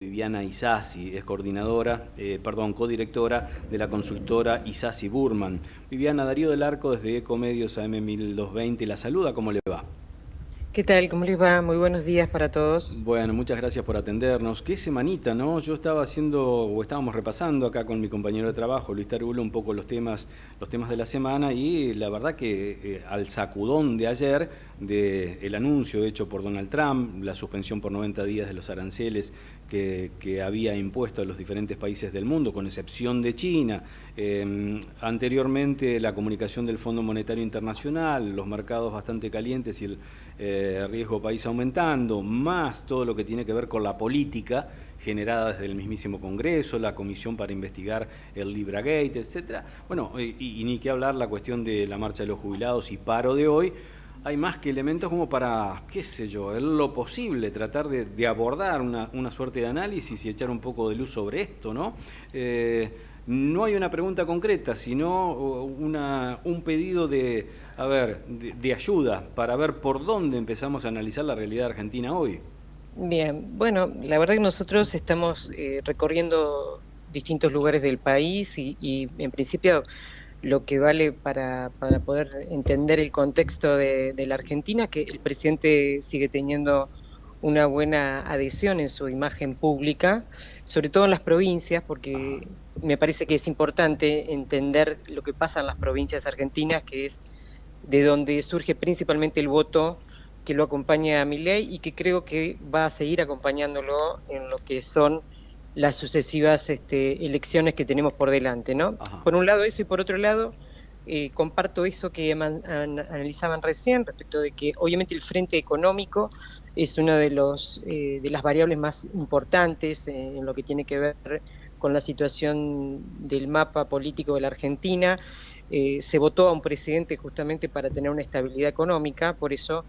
Viviana Isasi, es codirectora de la consultora Isasi Burman. Viviana, Darío del Arco desde Ecomedios AM 1220 la saluda, ¿cómo le va? ¿Qué tal? ¿Cómo les va? Muy buenos días para todos. Bueno, muchas gracias por atendernos. Qué semanita, ¿no? Yo estaba estábamos repasando acá con mi compañero de trabajo, Luis Tarulo, un poco los temas de la semana y la verdad que al sacudón de ayer, del anuncio hecho por Donald Trump, la suspensión por 90 días de los aranceles que había impuesto a los diferentes países del mundo, con excepción de China, anteriormente la comunicación del Fondo Monetario Internacional, los mercados bastante calientes y el riesgo país aumentando, más todo lo que tiene que ver con la política generada desde el mismísimo Congreso, la comisión para investigar el Libragate, etcétera. Bueno, y ni que hablar la cuestión de la marcha de los jubilados y paro de hoy. Hay más que elementos como para, qué sé yo, en lo posible, tratar de abordar una suerte de análisis y echar un poco de luz sobre esto, ¿no? No hay una pregunta concreta, sino un pedido de ayuda para ver por dónde empezamos a analizar la realidad argentina hoy. Bien, bueno, la verdad que nosotros estamos recorriendo distintos lugares del país y en principio lo que vale para poder entender el contexto de la Argentina, que el presidente sigue teniendo una buena adhesión en su imagen pública, sobre todo en las provincias, Ajá. porque me parece que es importante entender lo que pasa en las provincias argentinas, que es de donde surge principalmente el voto que lo acompaña a Milei y que creo que va a seguir acompañándolo en lo que son las sucesivas elecciones que tenemos por delante, ¿no? Ajá. Por un lado eso y por otro lado comparto eso que analizaban recién respecto de que obviamente el frente económico es una de las variables más importantes en lo que tiene que ver con la situación del mapa político de la Argentina. Se votó a un presidente justamente para tener una estabilidad económica, por eso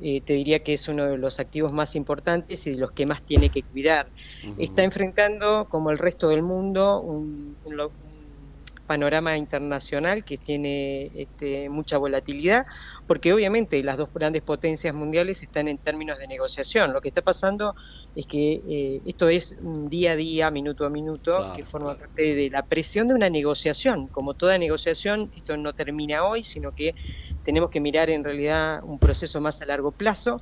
te diría que es uno de los activos más importantes y de los que más tiene que cuidar. Está Ujú. enfrentando, como el resto del mundo, un panorama internacional que tiene mucha volatilidad, porque obviamente las dos grandes potencias mundiales están en términos de negociación. Lo que está pasando es que esto es un día a día, minuto a minuto, que Claro, forma claro. parte de la presión de una negociación. Como toda negociación, esto no termina hoy, sino que tenemos que mirar en realidad un proceso más a largo plazo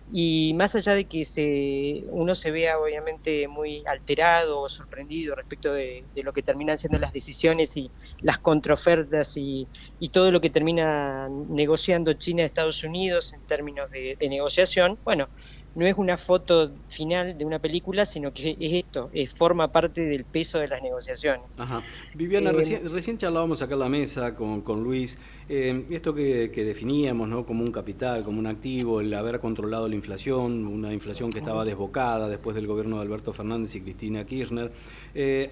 y más allá de que uno se vea obviamente muy alterado o sorprendido respecto de lo que terminan siendo las decisiones y las contraofertas y todo lo que termina negociando China y Estados Unidos en términos de negociación, bueno, no es una foto final de una película, sino que es esto, forma parte del peso de las negociaciones. Ajá. Viviana, Eh, recién charlábamos acá en la mesa con Luis, esto que definíamos, ¿no? Como un capital, como un activo, el haber controlado la inflación, una inflación que estaba desbocada después del gobierno de Alberto Fernández y Cristina Kirchner.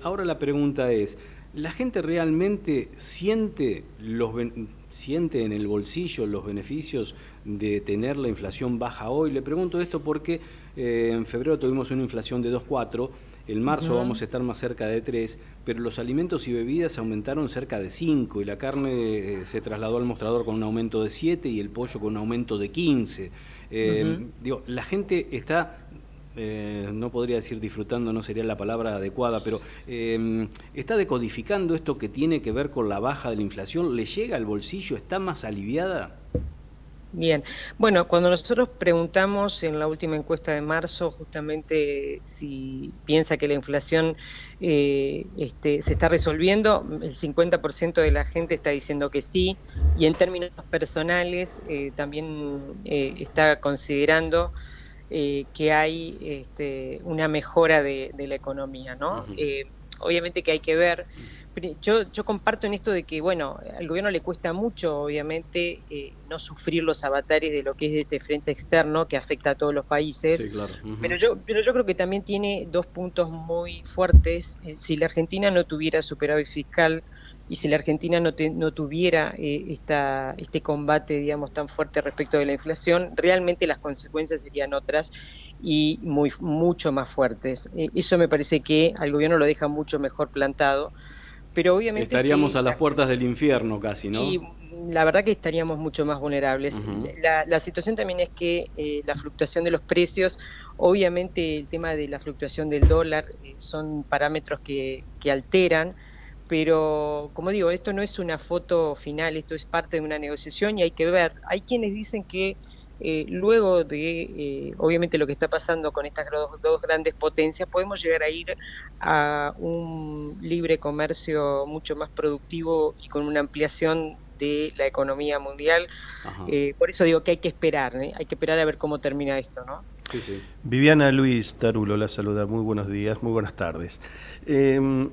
Ahora la pregunta es, ¿la gente realmente siente en el bolsillo los beneficios de tener la inflación baja hoy? Le pregunto esto porque en febrero tuvimos una inflación de 2,4. En marzo vamos a estar más cerca de 3, pero los alimentos y bebidas aumentaron cerca de 5 y la carne se trasladó al mostrador con un aumento de 7 y el pollo con un aumento de 15. Ujú. La gente está, no podría decir disfrutando, no sería la palabra adecuada, pero está decodificando esto que tiene que ver con la baja de la inflación. ¿Le llega al bolsillo? ¿Está más aliviada? Bien, bueno, cuando nosotros preguntamos en la última encuesta de marzo justamente si piensa que la inflación se está resolviendo, el 50% de la gente está diciendo que sí, y en términos personales también está considerando que hay una mejora de la economía, ¿no? Ujú. Obviamente que hay que ver. Yo comparto en esto de que, bueno, al gobierno le cuesta mucho, obviamente, no sufrir los avatares de lo que es este frente externo que afecta a todos los países, Sí, claro. pero Ujú. yo creo que también tiene dos puntos muy fuertes. Si la Argentina no tuviera superávit fiscal y si la Argentina no tuviera este combate, digamos, tan fuerte respecto de la inflación, realmente las consecuencias serían otras y mucho más fuertes. Eso me parece que al gobierno lo deja mucho mejor plantado, pero obviamente Estaríamos que a las puertas del infierno casi, y ¿no? la verdad que estaríamos mucho más vulnerables. Ujú. La situación también es que la fluctuación de los precios, obviamente el tema de la fluctuación del dólar, son parámetros que alteran, pero como digo, esto no es una foto final, esto es parte de una negociación y hay que ver. Hay quienes dicen que luego de, obviamente, lo que está pasando con estas dos grandes potencias, podemos llegar a ir a un libre comercio mucho más productivo y con una ampliación de la economía mundial. Ajá. Por eso digo que hay que esperar, ¿eh? Hay que esperar a ver cómo termina esto, ¿no? Sí, sí. Viviana Luis Tarulo la saluda, muy buenos días, muy buenas tardes. Eh,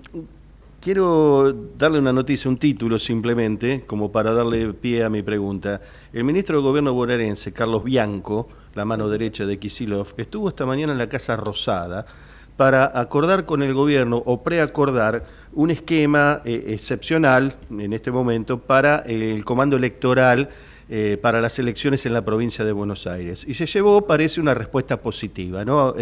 Quiero darle una noticia, un título simplemente, como para darle pie a mi pregunta. El ministro del Gobierno bonaerense, Carlos Bianco, la mano derecha de Kicillof, estuvo esta mañana en la Casa Rosada para acordar con el gobierno o preacordar un esquema excepcional en este momento para el comando electoral para las elecciones en la provincia de Buenos Aires. Y se llevó, parece, una respuesta positiva, ¿no?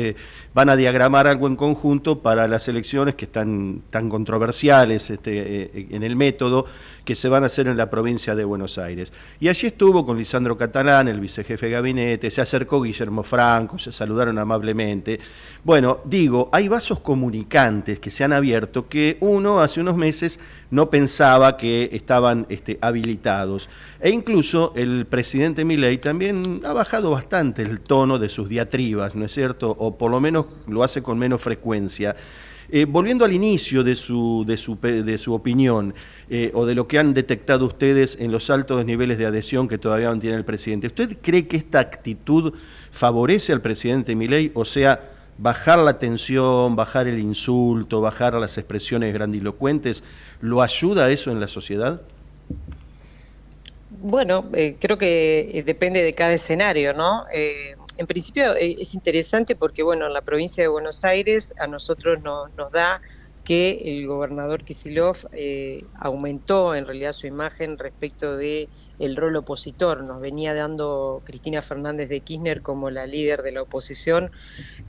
Van a diagramar algo en conjunto para las elecciones que están tan controversiales en el método que se van a hacer en la provincia de Buenos Aires. Y allí estuvo con Lisandro Catalán, el vicejefe de gabinete, se acercó Guillermo Franco, se saludaron amablemente. Bueno, digo, hay vasos comunicantes que se han abierto que uno hace unos meses no pensaba que estaban habilitados. E incluso el presidente Milei también ha bajado bastante el tono de sus diatribas, ¿no es cierto? O por lo menos lo hace con menos frecuencia. Volviendo al inicio de su opinión, o de lo que han detectado ustedes en los altos niveles de adhesión que todavía mantiene el presidente, ¿usted cree que esta actitud favorece al presidente Milei? O sea, bajar la tensión, bajar el insulto, bajar las expresiones grandilocuentes, ¿lo ayuda a eso en la sociedad? Bueno, creo que depende de cada escenario, ¿no? En principio es interesante porque, bueno, en la provincia de Buenos Aires a nosotros nos da que el gobernador Kicillof aumentó en realidad su imagen respecto de el rol opositor. Nos venía dando Cristina Fernández de Kirchner como la líder de la oposición,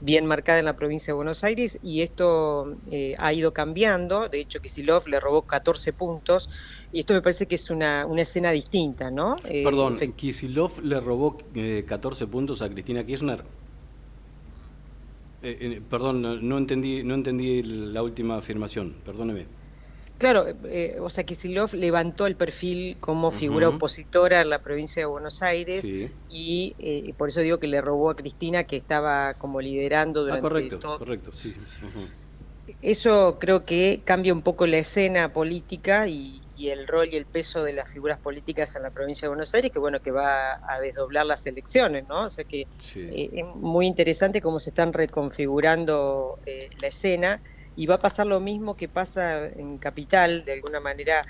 bien marcada en la provincia de Buenos Aires, y esto ha ido cambiando. De hecho, Kicillof le robó 14 puntos, y esto me parece que es una escena distinta, ¿no? Perdón, Kicillof le robó 14 puntos a Cristina Kirchner. Perdón, no entendí la última afirmación, perdóneme. Claro, o sea, Kicillof levantó el perfil como figura Ujú. opositora en la provincia de Buenos Aires Sí. y por eso digo que le robó a Cristina, que estaba como liderando Ah, durante correcto, todo. correcto, sí. Ujú. Eso creo que cambia un poco la escena política y el rol y el peso de las figuras políticas en la provincia de Buenos Aires, que bueno, que va a desdoblar las elecciones, ¿no? O sea que Sí. es muy interesante cómo se están reconfigurando la escena, y va a pasar lo mismo que pasa en Capital, de alguna manera,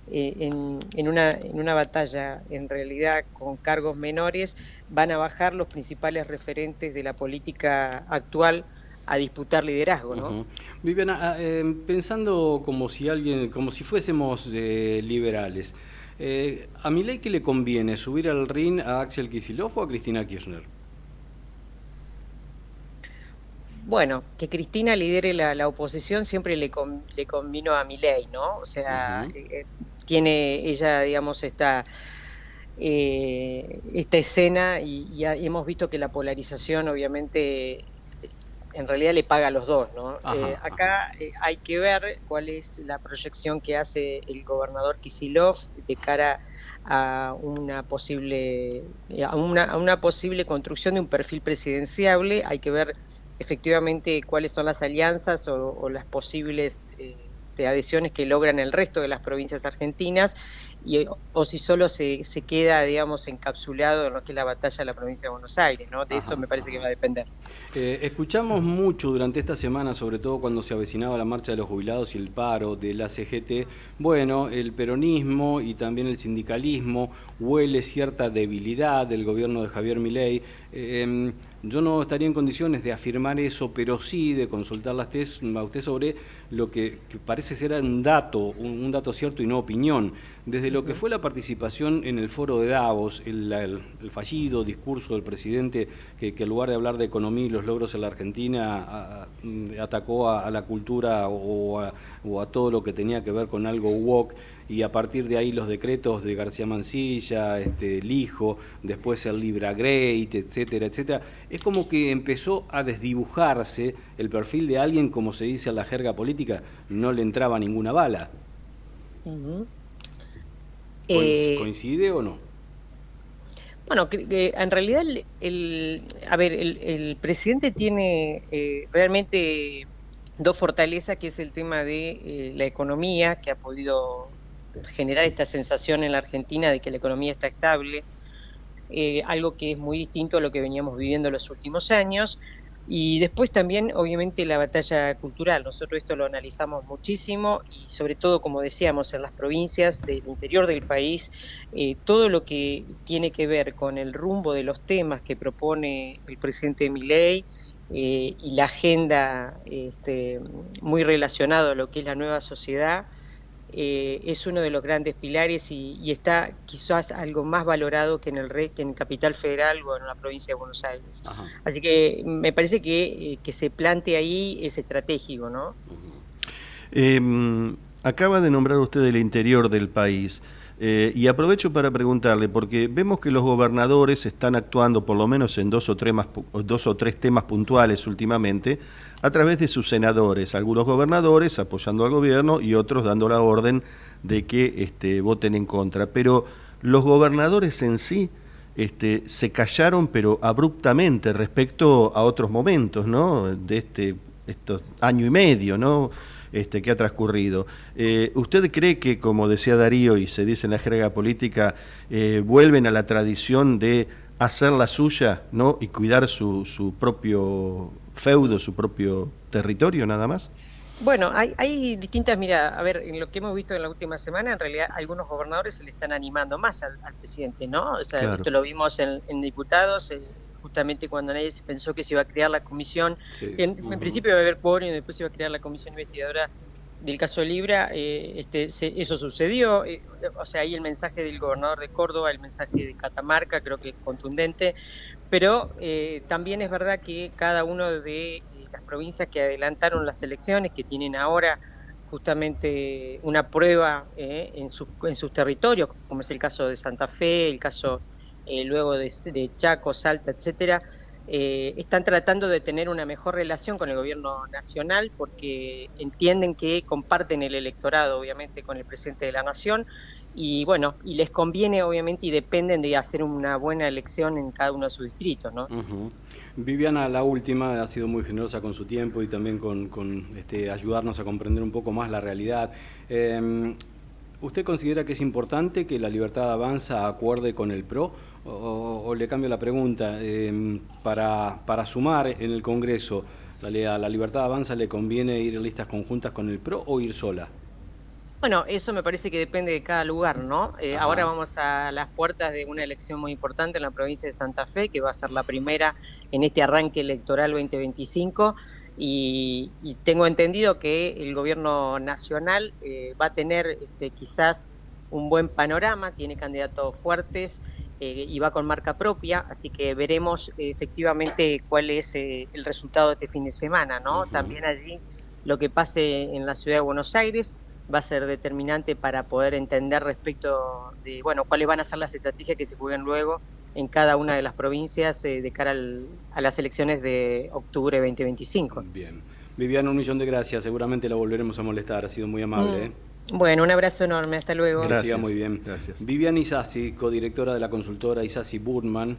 en una batalla, en realidad con cargos menores, van a bajar los principales referentes de la política actual a disputar liderazgo, ¿no? Ujú. Viviana, pensando como si fuésemos liberales, ¿a Milei qué le conviene, subir al ring a Axel Kicillof o a Cristina Kirchner? Bueno, que Cristina lidere la oposición siempre le convino a Milei, ¿no? O sea, Ujú. tiene ella, digamos, esta escena y hemos visto que la polarización obviamente en realidad le paga a los dos, ¿no? Ajá, ajá. Acá hay que ver cuál es la proyección que hace el gobernador Kicillof de cara a una posible construcción de un perfil presidenciable. Hay que ver efectivamente cuáles son las alianzas o las posibles adhesiones que logran el resto de las provincias argentinas, o si solo se queda, digamos, encapsulado en lo que es la batalla de la provincia de Buenos Aires, ¿no? De eso Ajá, me parece que va ajá. a depender. Escuchamos mucho durante esta semana, sobre todo cuando se avecinaba la marcha de los jubilados y el paro de la CGT. Bueno, el peronismo y también el sindicalismo huele cierta debilidad del gobierno de Javier Milei. Yo no estaría en condiciones de afirmar eso, pero sí de consultarla a usted sobre lo que parece ser un dato cierto y no opinión. Desde lo que Ujú. fue la participación en el foro de Davos, el fallido discurso del presidente que en lugar de hablar de economía y los logros en la Argentina atacó a la cultura o a todo lo que tenía que ver con algo woke. y a partir de ahí los decretos de García Mansilla, Lijo, después el Libra Grey, etcétera, etcétera. Es como que empezó a desdibujarse el perfil de alguien, como se dice en la jerga política, no le entraba ninguna bala. Ujú. ¿Coincide o no? Bueno, en realidad a ver, el presidente tiene realmente dos fortalezas, que es el tema de la economía, que ha podido generar esta sensación en la Argentina de que la economía está estable, algo que es muy distinto a lo que veníamos viviendo en los últimos años. Y después también, obviamente, la batalla cultural. Nosotros esto lo analizamos muchísimo y sobre todo, como decíamos, en las provincias del interior del país, todo lo que tiene que ver con el rumbo de los temas que propone el presidente Milei, y la agenda muy relacionado a lo que es la nueva sociedad, es uno de los grandes pilares y está quizás algo más valorado que que en Capital Federal o en la provincia de Buenos Aires. Ajá. Así que me parece que se plante ahí es estratégico, ¿no? Acaba de nombrar usted el interior del país. Y aprovecho para preguntarle, porque vemos que los gobernadores están actuando, por lo menos en dos o tres temas puntuales últimamente, a través de sus senadores, algunos gobernadores apoyando al gobierno y otros dando la orden de que voten en contra. Pero los gobernadores en sí se callaron, pero abruptamente, respecto a otros momentos, ¿no? De estos año y medio, ¿no? Que ha transcurrido. ¿Usted cree que, como decía Darío y se dice en la jerga política, vuelven a la tradición de hacer la suya, ¿no? Y cuidar su propio feudo, su propio territorio, nada más? Bueno, hay distintas miradas. A ver, en lo que hemos visto en la última semana, en realidad algunos gobernadores se le están animando más al presidente, ¿no? O sea, Claro. esto lo vimos en diputados, justamente cuando nadie se pensó que se iba a crear la comisión. Sí. En principio iba a haber quórum y después se iba a crear la comisión investigadora del caso Libra. Eso sucedió. O sea, ahí el mensaje del gobernador de Córdoba, el mensaje de Catamarca, creo que es contundente. Pero también es verdad que cada uno de las provincias que adelantaron las elecciones, que tienen ahora justamente una prueba en sus territorios, como es el caso de Santa Fe, el caso luego de Chaco, Salta, etcétera, están tratando de tener una mejor relación con el gobierno nacional porque entienden que comparten el electorado, obviamente, con el presidente de la nación. Y bueno, y les conviene obviamente y dependen de hacer una buena elección en cada uno de sus distritos, ¿no? Viviana, la última, ha sido muy generosa con su tiempo y también con ayudarnos a comprender un poco más la realidad. ¿Usted considera que es importante que la Libertad Avanza acuerde con el PRO? O le cambio la pregunta, para sumar en el Congreso, ¿a la Libertad Avanza le conviene ir en listas conjuntas con el PRO o ir sola? Bueno, eso me parece que depende de cada lugar, ¿no? Ahora vamos a las puertas de una elección muy importante en la provincia de Santa Fe, que va a ser la primera en este arranque electoral 2025, y tengo entendido que el gobierno nacional va a tener quizás un buen panorama, tiene candidatos fuertes y va con marca propia, así que veremos efectivamente cuál es el resultado de este fin de semana, ¿no? También allí lo que pase en la ciudad de Buenos Aires va a ser determinante para poder entender respecto de, bueno, cuáles van a ser las estrategias que se jueguen luego en cada una de las provincias de cara a las elecciones de octubre 2025. Bien. Viviana, 1.000.000 de gracias. Seguramente la volveremos a molestar. Ha sido muy amable. Bueno, un abrazo enorme. Hasta luego. Gracias. Que siga muy bien. Gracias. Viviana Isasi, codirectora de la consultora Isasi Burman.